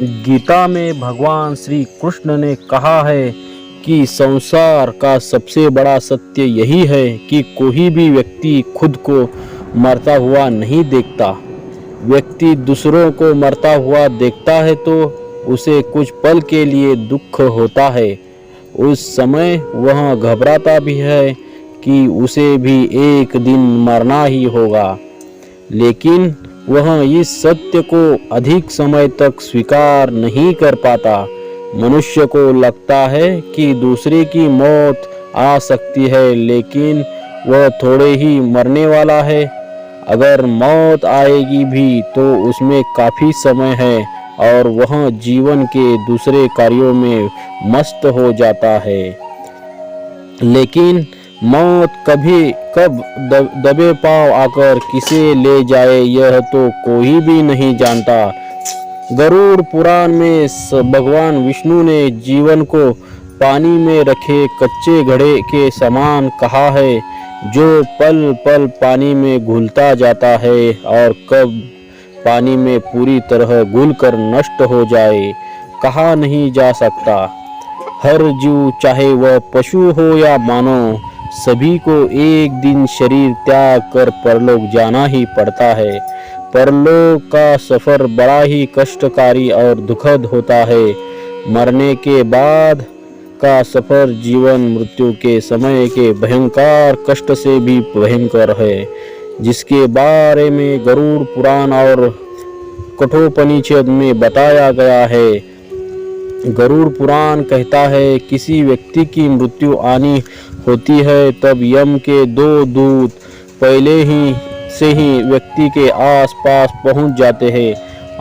गीता में भगवान श्री कृष्ण ने कहा है कि संसार का सबसे बड़ा सत्य यही है कि कोई भी व्यक्ति खुद को मरता हुआ नहीं देखता। व्यक्ति दूसरों को मरता हुआ देखता है तो उसे कुछ पल के लिए दुख होता है। उस समय वह घबराता भी है कि उसे भी एक दिन मरना ही होगा, लेकिन वह इस सत्य को अधिक समय तक स्वीकार नहीं कर पाता। मनुष्य को लगता है कि दूसरे की मौत आ सकती है, लेकिन वह थोड़े ही मरने वाला है। अगर मौत आएगी भी तो उसमें काफ़ी समय है और वह जीवन के दूसरे कार्यों में मस्त हो जाता है। लेकिन मौत कब दबे पांव आकर किसे ले जाए यह तो कोई भी नहीं जानता। गरुड़ पुराण में भगवान विष्णु ने जीवन को पानी में रखे कच्चे घड़े के समान कहा है, जो पल पल पानी में घुलता जाता है और कब पानी में पूरी तरह घुलकर नष्ट हो जाए कहा नहीं जा सकता। हर जीव, चाहे वह पशु हो या मानव, सभी को एक दिन शरीर त्याग कर परलोक जाना ही पड़ता है। परलोक का सफर बड़ा ही कष्टकारी और दुखद होता है। मरने के बाद का सफर जीवन मृत्यु के समय के भयंकर कष्ट से भी भयंकर है, जिसके बारे में गरुड़ पुराण और कठोपनिषद में बताया गया है। गरुड़ पुराण कहता है, किसी व्यक्ति की मृत्यु आनी होती है तब यम के 2 दूत पहले से ही व्यक्ति के आसपास पहुंच जाते हैं।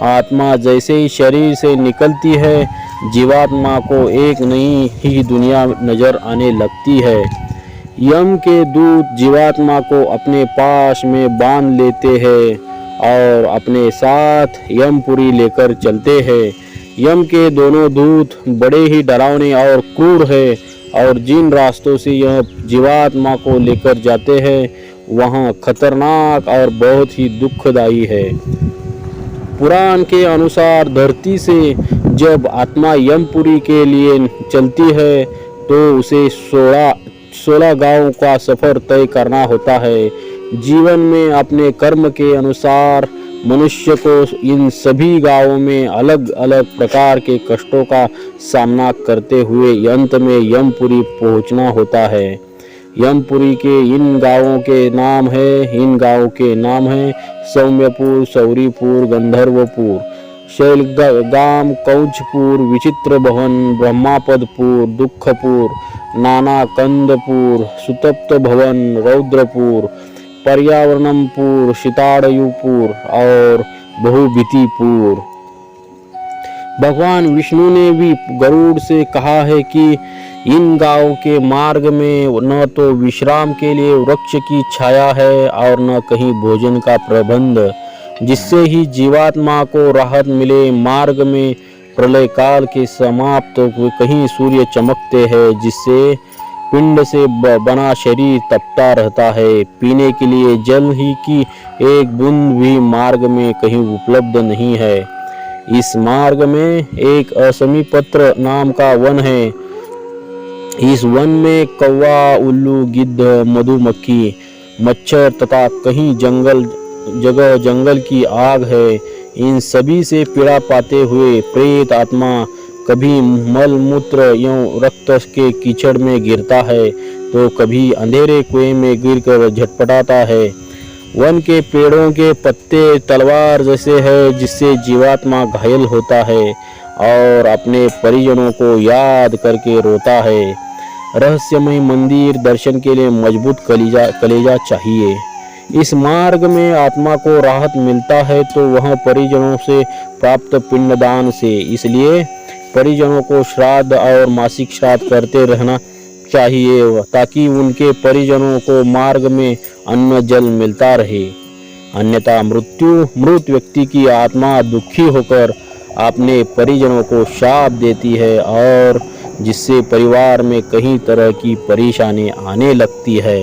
आत्मा जैसे ही शरीर से निकलती है, जीवात्मा को एक नई ही दुनिया नजर आने लगती है। यम के दूत जीवात्मा को अपने पास में बांध लेते हैं और अपने साथ यमपुरी लेकर चलते हैं। यम के दोनों दूत बड़े ही डरावने और क्रूर हैं और जिन रास्तों से यह जीवात्मा को लेकर जाते हैं वहाँ खतरनाक और बहुत ही दुखदायी है। पुराण के अनुसार धरती से जब आत्मा यमपुरी के लिए चलती है तो उसे 16 गांवों का सफर तय करना होता है। जीवन में अपने कर्म के अनुसार मनुष्य को इन सभी गांवों में अलग अलग प्रकार के कष्टों का सामना करते हुए अंत में यमपुरी पहुंचना होता है। यमपुरी के इन गांवों के नाम है सौम्यपुर, सौरीपुर, गंधर्वपुर, शैलगाम, कौचपुर, विचित्र भवन, ब्रह्मापदपुर, दुखपुर, नानाकंदपुर, सुतप्त भवन, रौद्रपुर, पर्यावरणमपुर, शीताड़युपुर और बहुभीतिपुर। भगवान विष्णु ने भी गरुड़ से कहा है कि इन गांवों के मार्ग में न तो विश्राम के लिए वृक्ष की छाया है और न कहीं भोजन का प्रबंध, जिससे ही जीवात्मा को राहत मिले। मार्ग में प्रलय काल के समाप्त कहीं सूर्य चमकते हैं, जिससे पिंड से बना शरीर तपता रहता है। पीने के लिए जल ही की एक बूंद भी मार्ग में कहीं उपलब्ध नहीं है। इस मार्ग में एक असमीपत्र नाम का वन है। इस वन में कौवा, उल्लू, गिद्ध, मधुमक्खी, मच्छर तथा कहीं जंगल की आग है। इन सभी से पीड़ा पाते हुए प्रेत आत्मा कभी मल मूत्र एवं रक्त के कीचड़ में गिरता है तो कभी अंधेरे कुएं में गिरकर झटपटाता है। वन के पेड़ों के पत्ते तलवार जैसे है, जिससे जीवात्मा घायल होता है और अपने परिजनों को याद करके रोता है। रहस्यमय मंदिर दर्शन के लिए मजबूत कलेजा चाहिए। इस मार्ग में आत्मा को राहत मिलता है तो वह परिजनों से प्राप्त पिंडदान से, इसलिए परिजनों को श्राद्ध और मासिक श्राद्ध करते रहना चाहिए ताकि उनके परिजनों को मार्ग में अन्न जल मिलता रहे। अन्यथा मृत व्यक्ति की आत्मा दुखी होकर अपने परिजनों को शाप देती है और जिससे परिवार में कई तरह की परेशानी आने लगती है।